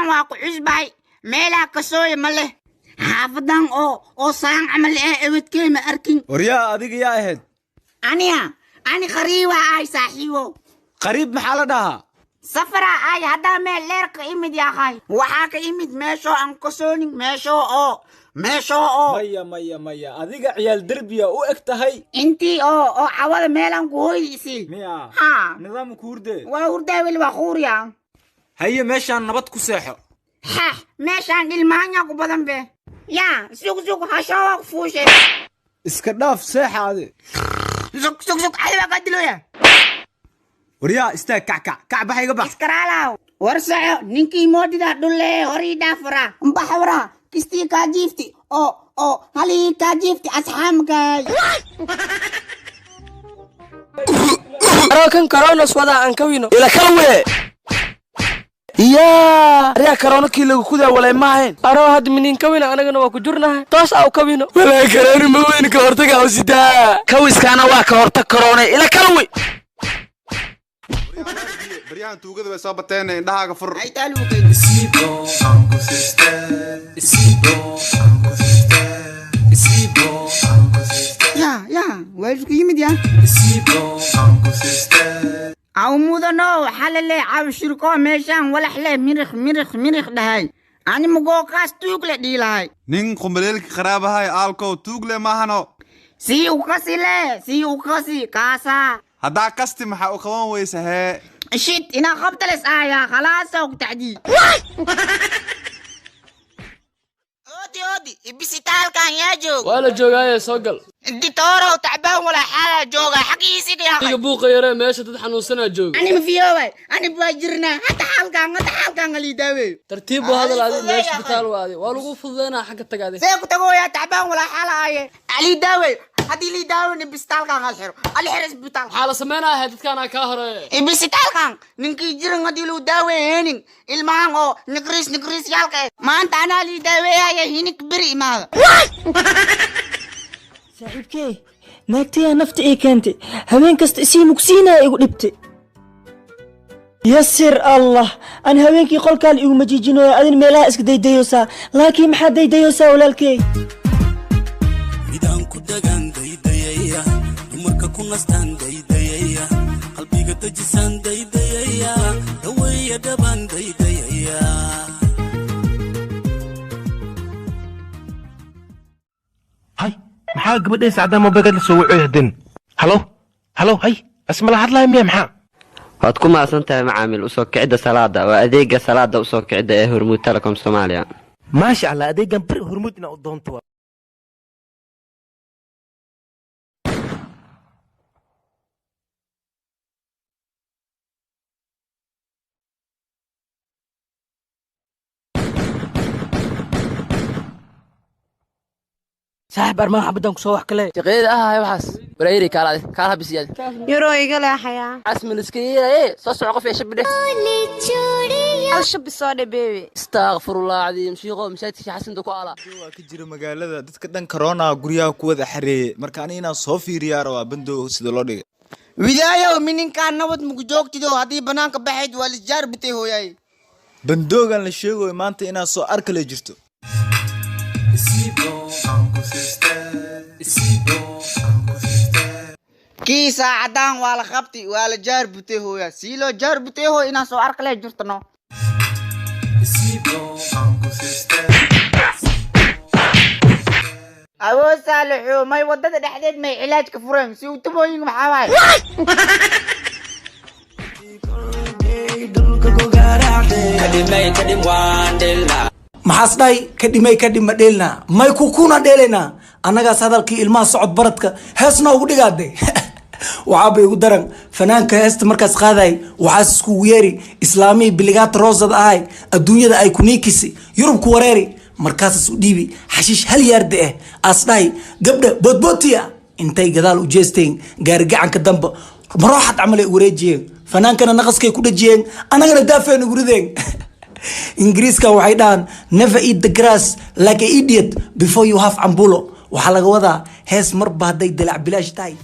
meeshaan waa ku cusbay meelaa ka sooy ma leh xaafadan oo saan camal ewadkee ma arkin waryaa adiga yaa ahayd ani qariiba ay saaxiibo qariib maxaa la dhahaa safara ay hadda meel leer ka imid yahay waxaa ka imid meesho aan ka soonin meesho oo maya adiga ciyaal derbiya u eg tahay intii oo cawada meelaan ku hoydiisi miya nidaam ku hurde waa hurdaa weli waa quuriya haye meeshaan nabad ku seexo meeshaan ilmaanya ku badan be yaa sug hashawa ku fuushay iska dhaaf seexaade sug ayba ka diloya waryaa istaag kac bax iga bax iskaraalaw war saxo ninkii moodida dhulle horii dhaafara baxawra كستي كاجيفتي هلي كاجيفتي أصحامكاي أراكن كورونا سودا أنكوينو إلى كلوة يا ريا كورونا كيلو كذا ولا معين أرا هاد منين كوينا أنا جنوا كجورنا توس أو كوينو ولا كورونا ما وين كورتك أو سيدا كويس كان واكورتك كورونا إلى كلوة بريان توجد بس أبتين إنها كفر أي تعلو كده يا ويش قيمة يا أو مودنو حللي عاو شركو ميشان ولا حلي مرخ دهاي أنا مقو كاس توغلة دي لاي نين قنبليلك خرابة هاي آلكو توغلة ماهانو سي وكاسي كاسا هدا كاستي محا وقوان ويسهي شيت إنا خبط الإسعايا خلاص وقتعدي أودي بسيطال كان ياجوك ولا جوغاية سوقل انتي تورو تعبان ولا حالة جوغا حقي سيدي يا أخي بوقا يرى ماشا تدحنو سنة جوغ أنا مفيوي أنا بواجرنا حتى حال كان اللي داوي ترتيبه هذا العادي ماشي بتالو عادي والو فضينا حق التقادي سيكو تقول يا تعبان ولا حالة آيه علي داوي هدي لي داوي بستال كان الحرس بتال حالة سمينا هدت كان كاهرة بستال كان ننكي جرن هدي لو داوي هينين المانغو نكريس يالك ما أنت أنا لي داوي هاي هينك بري ما saaxiibkey naagtayaa nafta ii keentay habeen kasta isii mugsiinaa igu dhibtay yasir allah aan habeenkii qolkaan igu majiijinooyo adin meelaha iska daydayoosaa laakiin maxaa daydayoosaa walaalkey midaan ku dagaan daydayaya dumarka ku nastaan daydayaya qalbiga dajisaan daydayaya daweeya dhabaan daydayaya maxaa gabadhay saacada mobilka la soo wacay hadin halo hay asma la hadlay miya maxaa waad ku maasantahay macaamil usoo kicida salaada waa adeega salaada usoo kicida ee Hormuud Telecom Soomaaliya maasha Allah adeegan bir Hormuud ina u doonto saaxiib armaan xabadan ku soo wax kale shaqeeyada ahay waxaas wareeri kaala bisiyaad yaro iga leexaya asman iskiyay soo soco qof yeeshabide alshab soo dhabeebi astaghfirullah adim shiiqo masaajidka xasan ku ala waa ka jira magaalada dadka dhan corona guriyaha ku wada xareeyay marka aniina soo fiiriyaa waa bando sida loo dhigay widaayo mininka nabad mugu joogtido hadii banaanka baxayd waa lisjaar bitay hooyay bandoogan la sheegayo maanta inaa soo arkale jirto kii saacadaan waa la qabti waa la jaar butay hooya si loo jaar butay hoo inaa soo arkale jirtano awoo saalixo may wadada dhexdeed may cilaaj ka fureen si uu tumooyin maxaa waay maxaas dhahay kadhim ma dheelna may kukuna dheelena annagaas hadalkii ilmaha socod baradka heesna ugu dhigaade waxaa bay ugu daran fanaanka heesta markaas qaaday waxaas isku yeeri islaamii biligaata roosada ahay adduunyada ay ku niikisi yurub ku wareeri markaasas u dhiibi xashiish hal yaarde as dhahay gabdha boodbootiya intay gadaal u jeesteen gaari gacanka dambe marooxad camalay wareejiyeen fanaankana naqaskay ku dhajiyeen annagana daafeen ugu rideen ingiriiska waxay dhahan never eat the grass like an idiot before you have ambulo waxaa laga wadaa hees marba hadday dalac bilaash tahay